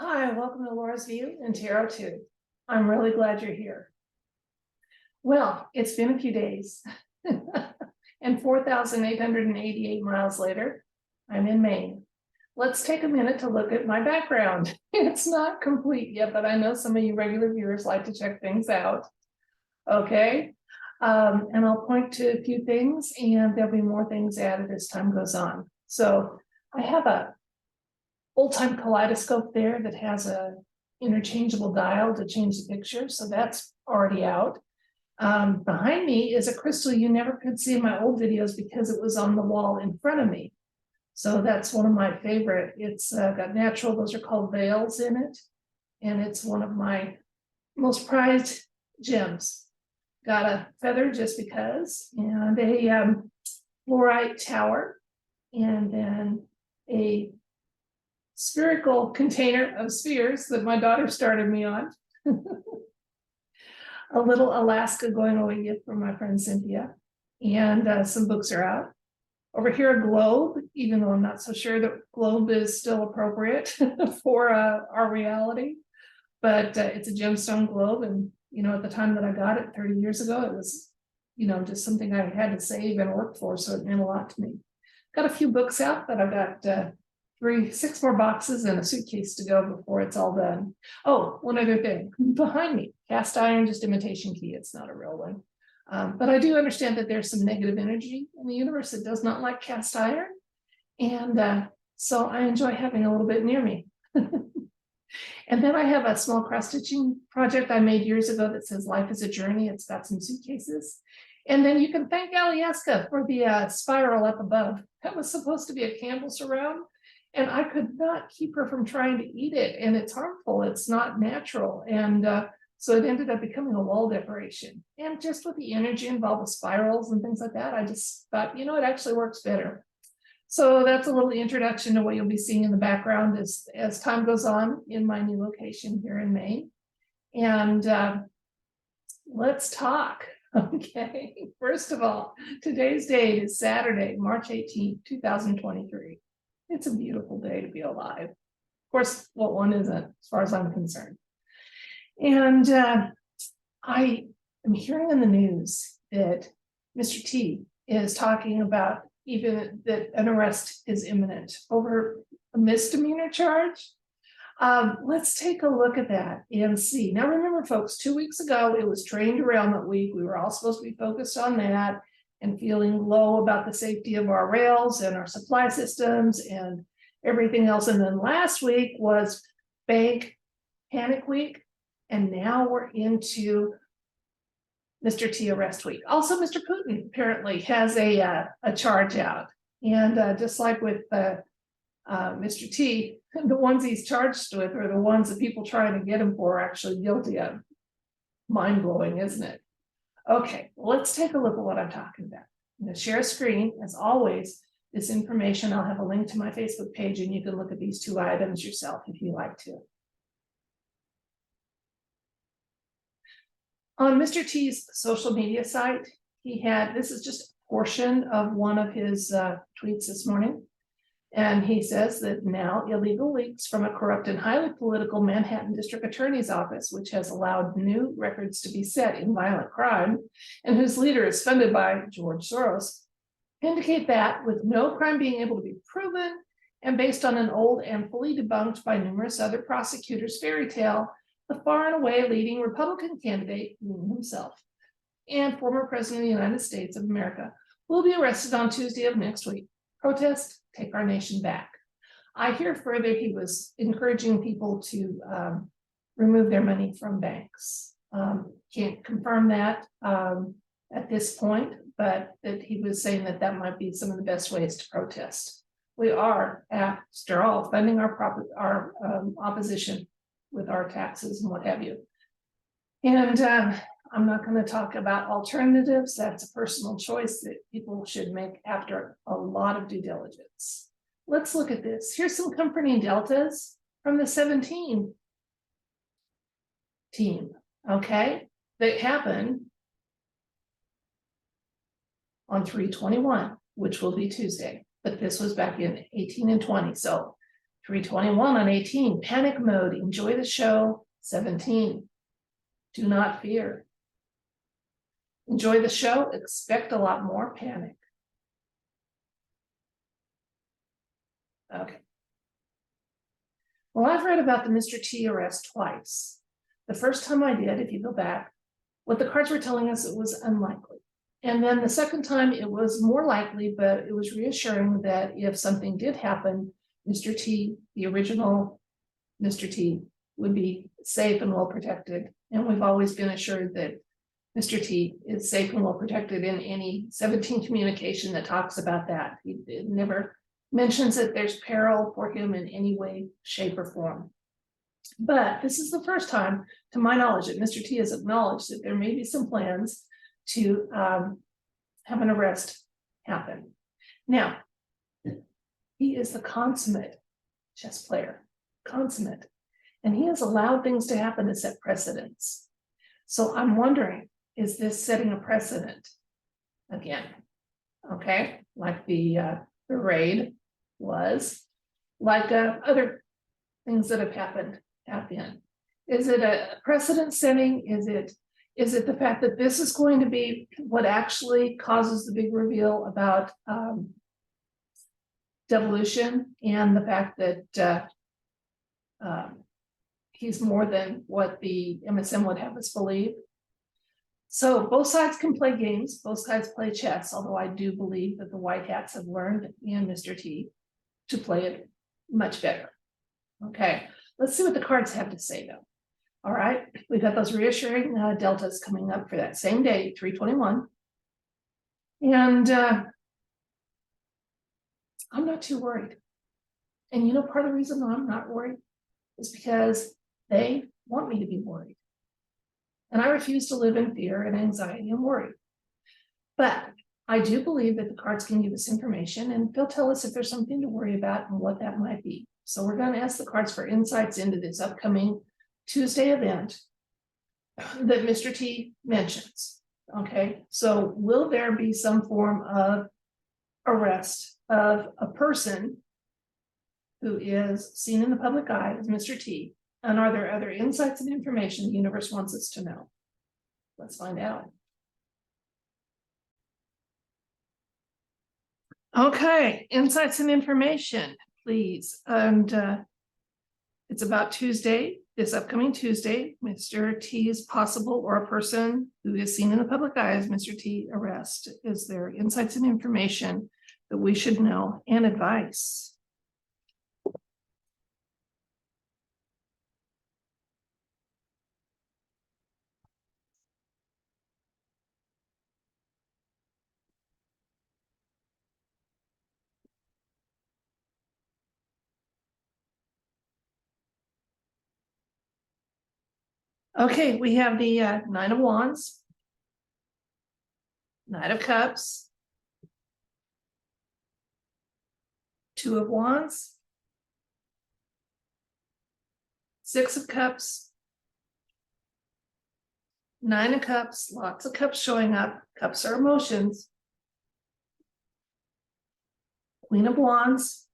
Hi, welcome to Laura's View and Tarot 2. I'm really glad you're here. Well, it's been a few days and 4,888 miles later, I'm in Maine. Let's take a minute to look at my background. It's not complete yet, but I know some of you regular viewers like to check things out. Okay, and I'll point to a few things and there'll be more things added as time goes on. So I have a old-time kaleidoscope there that has a interchangeable dial to change the picture, so that's already out. Behind me is a crystal you never could see in my old videos because it was on the wall in front of me. So that's one of my favorite. It's got natural, those are called veils in it. And it's one of my most prized gems. Got a feather just because, and a fluorite tower, and then a spherical container of spheres that my daughter started me on. A little Alaska going away gift from my friend Cynthia, and some books are out. Over here, a globe, even though I'm not so sure that globe is still appropriate for our reality, but it's a gemstone globe. And, you know, at the time that I got it 30 years ago, it was, you know, just something I had to save and work for. So it meant a lot to me. Got a few books out, but I've got 6 more boxes and a suitcase to go before it's all done. Oh, one other thing behind me, cast iron, just imitation key. It's not a real one. But I do understand that there's some negative energy in the universe that does not like cast iron. And so I enjoy having a little bit near me. And then I have a small cross stitching project I made years ago that says life is a journey. It's got some suitcases. And then you can thank Alyeska for the spiral up above. That was supposed to be a candle surround. And I could not keep her from trying to eat it. And it's harmful. It's not natural. And so it ended up becoming a wall decoration. And just with the energy involved with spirals and things like that, I just thought, you know, it actually works better. So that's a little introduction to what you'll be seeing in the background as time goes on in my new location here in Maine. And let's talk. Okay, first of all, today's date is Saturday, March 18th, 2023. It's a beautiful day to be alive. Of course, what one isn't, as far as I'm concerned. And I am hearing in the news that Mr. T is talking about even that an arrest is imminent over a misdemeanor charge. Let's take a look at that and see. Now, remember, folks, 2 weeks ago, it was Train Derailment Week. We were all supposed to be focused on that and feeling low about the safety of our rails and our supply systems and everything else. And then last week was Bank Panic Week. And now we're into Mr. T arrest week. Also, Mr. Putin apparently has a charge out. And just like with Mr. T, the ones he's charged with are the ones that people trying to get him for are actually guilty of. Mind-blowing, isn't it? Okay, let's take a look at what I'm talking about. I'm going to share a screen. As always, this information, I'll have a link to my Facebook page, and you can look at these 2 items yourself if you like to. On Mr. T's social media site, he had, this is just a portion of one of his tweets this morning. And he says that now illegal leaks from a corrupt and highly political Manhattan District Attorney's Office, which has allowed new records to be set in violent crime, and whose leader is funded by George Soros, indicate that with no crime being able to be proven, and based on an old and fully debunked by numerous other prosecutors fairy tale, the far and away leading Republican candidate, himself, and former President of the United States of America, will be arrested on Tuesday of next week. Protest, take our nation back. I hear further he was encouraging people to remove their money from banks. Can't confirm that at this point, but that he was saying that that might be some of the best ways to protest. We are, after all, funding our opposition with our taxes and what have you. And I'm not going to talk about alternatives. That's a personal choice that people should make after a lot of due diligence. Let's look at this. Here's some comforting deltas from the 17 team, okay, that happened on 3/21, which will be Tuesday. But this was back in 18 and 20. So 321 on 18, panic mode, enjoy the show. 17, do not fear. Enjoy the show, expect a lot more panic. Okay. Well, I've read about the Mr. T arrest twice. The first time I did, if you go back, what the cards were telling us, it was unlikely. And then the second time it was more likely, but it was reassuring that if something did happen, Mr. T, the original Mr. T, would be safe and well protected. And we've always been assured that Mr. T is safe and well protected in any 17 communication that talks about that. It never mentions that there's peril for him in any way, shape, or form. But this is the first time, to my knowledge, that Mr. T has acknowledged that there may be some plans to have an arrest happen. Now, he is the consummate chess player, consummate, and he has allowed things to happen to set precedents. So I'm wondering, is this setting a precedent again? Okay, like the raid was, like other things that have happened have been. Is it a precedent setting? Is it the fact that this is going to be what actually causes the big reveal about devolution, and the fact that he's more than what the MSM would have us believe? So both sides can play games, both sides play chess, although I do believe that the white hats have learned in Mr. T to play it much better. Okay, let's see what the cards have to say though. All right, we've got those reassuring deltas coming up for that same day, 321. And I'm not too worried. And you know, part of the reason I'm not worried is because they want me to be worried. And I refuse to live in fear and anxiety and worry. But I do believe that the cards can give us information, and they'll tell us if there's something to worry about and what that might be. So we're going to ask the cards for insights into this upcoming Tuesday event that Mr. T mentions. Okay, so will there be some form of arrest of a person who is seen in the public eye as Mr. T? And are there other insights and information the universe wants us to know? Let's find out. Okay, insights and information, please. And it's about Tuesday, this upcoming Tuesday, Mr. T's possible, or a person who is seen in the public eye as Mr. T arrest. Is there insights and information that we should know, and advice? Okay, we have the Nine of Wands, Knight of Cups, Two of Wands, Six of Cups, Nine of Cups, lots of cups showing up. Cups are emotions. Queen of Wands,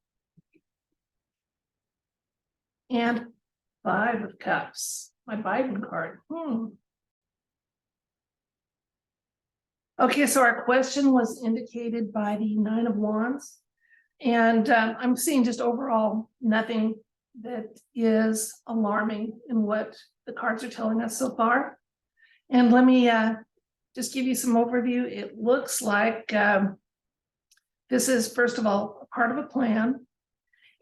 and Five of Cups. My Biden card. Okay, so our question was indicated by the Nine of Wands, and I'm seeing just overall nothing that is alarming in what the cards are telling us so far. And let me just give you some overview. It looks like this is, first of all, a part of a plan,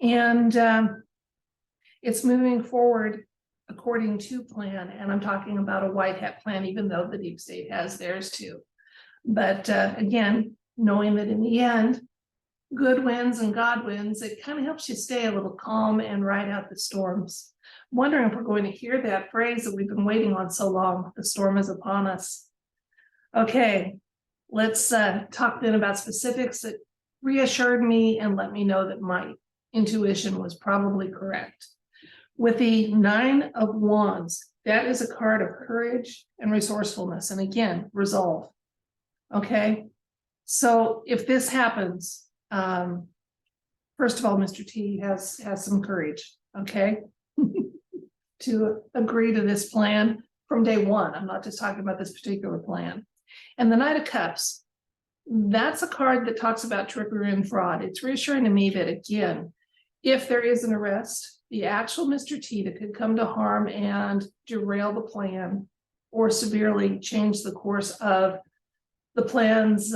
and it's moving forward according to plan. And I'm talking about a white hat plan, even though the deep state has theirs too. But again, knowing that in the end, good wins and God wins, it kind of helps you stay a little calm and ride out the storms. I'm wondering if we're going to hear that phrase that we've been waiting on so long, the storm is upon us. Okay, let's talk then about specifics that reassured me and let me know that my intuition was probably correct. With the Nine of Wands, that is a card of courage and resourcefulness, and again, resolve. Okay, so if this happens, First of all, Mr. T has some courage, okay? To agree to this plan from day one. I'm not just talking about this particular plan. And the Knight of Cups, that's a card that talks about trickery and fraud. It's reassuring to me that, again, if there is an arrest, the actual Mr. T that could come to harm and derail the plan or severely change the course of the plan's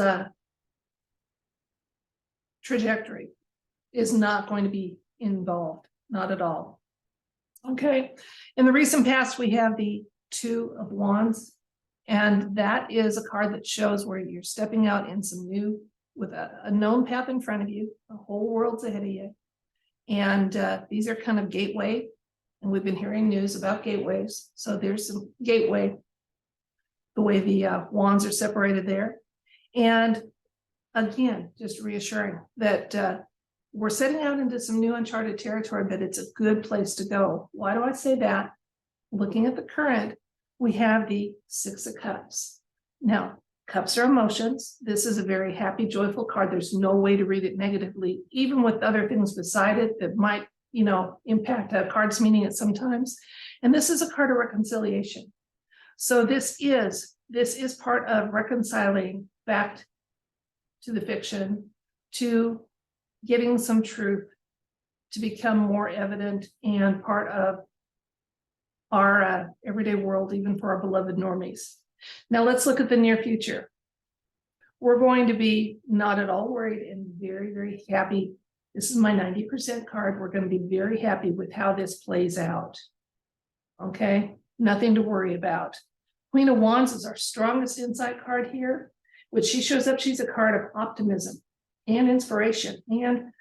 trajectory is not going to be involved, not at all. Okay, in the recent past, we have the Two of Wands, and that is a card that shows where you're stepping out in some new, with a known path in front of you, the whole world's ahead of you. And these are kind of gateway, and we've been hearing news about gateways. So there's some gateway, the way the wands are separated there. And again, just reassuring that we're setting out into some new uncharted territory, but it's a good place to go. Why do I say that? Looking at the current, we have the Six of Cups. Now, cups are emotions. This is a very happy, joyful card. There's no way to read it negatively, even with other things beside it that might, impact a card's meaning at sometimes. And this is a card of reconciliation. So this is part of reconciling back to the fiction, to getting some truth to become more evident and part of our everyday world, even for our beloved normies. Now let's look at the near future. We're going to be not at all worried and very, very happy. This is my 90% card. We're going to be very happy with how this plays out. Okay, nothing to worry about. Queen of Wands is our strongest insight card here, which she shows up. She's a card of optimism and inspiration and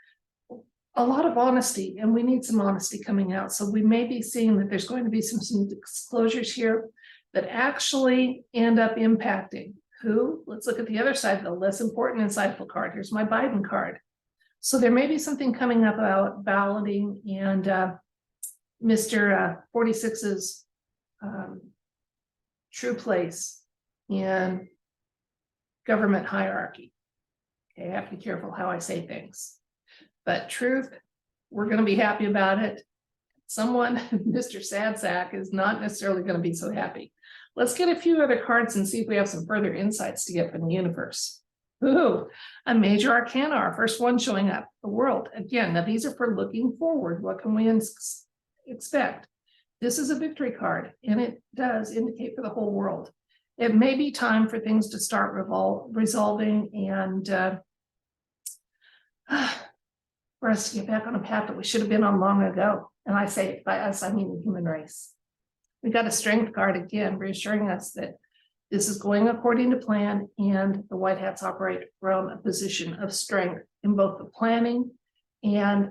a lot of honesty, and we need some honesty coming out. So we may be seeing that there's going to be some disclosures here that actually end up impacting who? Let's look at the other side, the less important insightful card. Here's my Biden card. So there may be something coming up about balloting and Mr. 46's true place in government hierarchy. Okay, I have to be careful how I say things. But truth, we're going to be happy about it. Someone, Mr. Sad Sack, is not necessarily going to be so happy. Let's get a few other cards and see if we have some further insights to get from the universe. Ooh, a major arcana, our first one showing up, the World. Again, now these are for looking forward. What can we expect? This is a victory card, and it does indicate for the whole world. It may be time for things to start resolving and for us to get back on a path that we should have been on long ago. And I say by us, I mean the human race. We got a strength card again, reassuring us that this is going according to plan, and the White Hats operate from a position of strength in both the planning and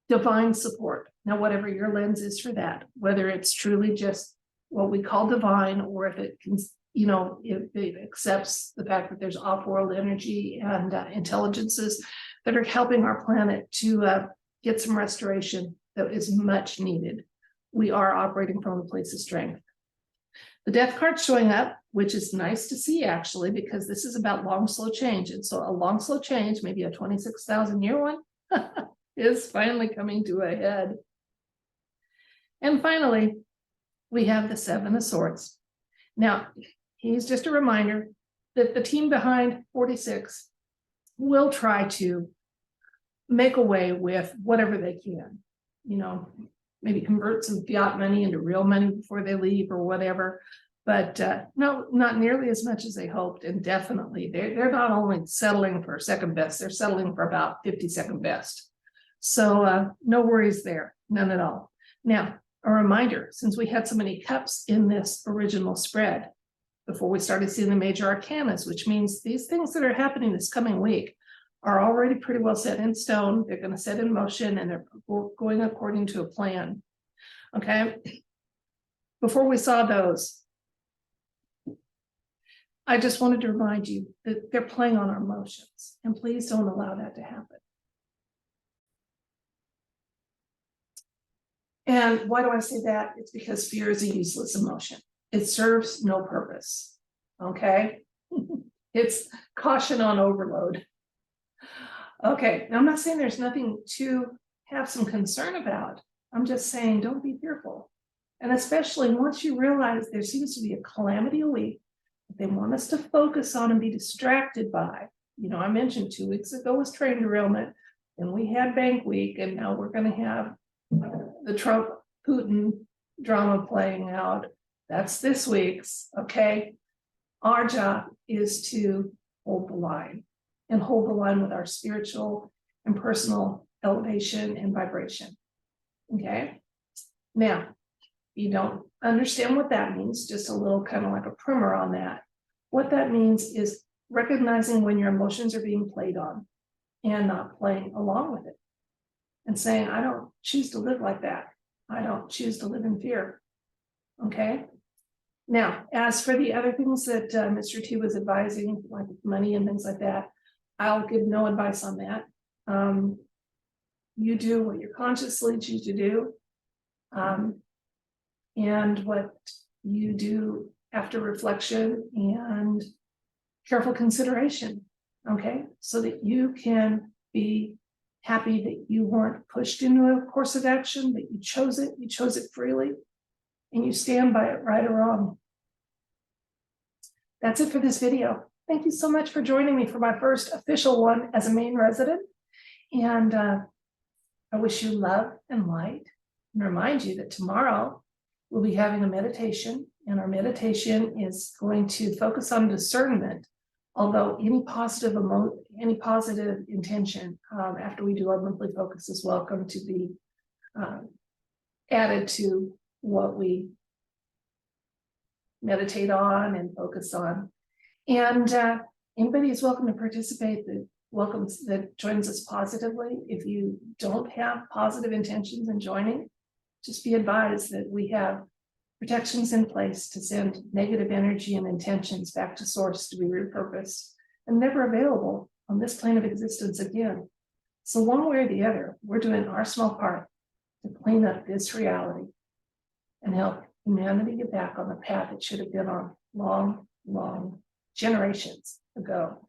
divine support. Now, whatever your lens is for that, whether it's truly just what we call divine, or if it can, if it accepts the fact that there's off-world energy and intelligences that are helping our planet to get some restoration that is much needed. We are operating from a place of strength. The Death card showing up, which is nice to see actually, because this is about long, slow change. And so a long, slow change, maybe a 26,000 year one, is finally coming to a head. And finally, we have the Seven of Swords. Now, he's just a reminder that the team behind 46 will try to make away with whatever they can, maybe convert some fiat money into real money before they leave or whatever. But no, not nearly as much as they hoped. And definitely they're not only settling for second best, they're settling for about 52nd best. So no worries there, none at all. Now, a reminder, since we had so many cups in this original spread, before we started seeing the major arcanas, which means these things that are happening this coming week are already pretty well set in stone. They're going to set in motion, and they're going according to a plan. Okay. Before we saw those, I just wanted to remind you that they're playing on our emotions, and please don't allow that to happen. And why do I say that? It's because fear is a useless emotion. It serves no purpose. Okay. It's caution on overload. Okay, now I'm not saying there's nothing to have some concern about. I'm just saying, don't be fearful. And especially once you realize there seems to be a calamity a week that they want us to focus on and be distracted by. You know, I mentioned 2 weeks ago was train derailment, and we had Bank Week, and now we're gonna have the Trump Putin drama playing out. That's this week's, okay? Our job is to hold the line and hold the line with our spiritual and personal elevation and vibration. Okay. Now, you don't understand what that means, just a little kind of like a primer on that. What that means is recognizing when your emotions are being played on and not playing along with it and saying, I don't choose to live like that. I don't choose to live in fear. Okay. Now, as for the other things that Mr. T was advising, like money and things like that, I'll give no advice on that. You do what your conscience leads you to do, and what you do after reflection and careful consideration, okay? So that you can be happy that you weren't pushed into a course of action, that you chose it freely, and you stand by it, right or wrong. That's it for this video. Thank you so much for joining me for my first official one as a Maine resident. And I wish you love and light, and remind you that tomorrow we'll be having a meditation, and our meditation is going to focus on discernment. Although any positive intention after we do our monthly focus is welcome to be added to what we meditate on and focus on. And anybody is welcome to participate that joins us positively. If you don't have positive intentions in joining, just be advised that we have protections in place to send negative energy and intentions back to source to be repurposed and never available on this plane of existence again. So one way or the other, we're doing our small part to clean up this reality and help humanity get back on the path it should have been on long generations ago.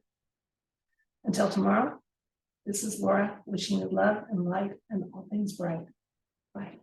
Until tomorrow, this is Laura wishing you love and light and all things bright. Bye.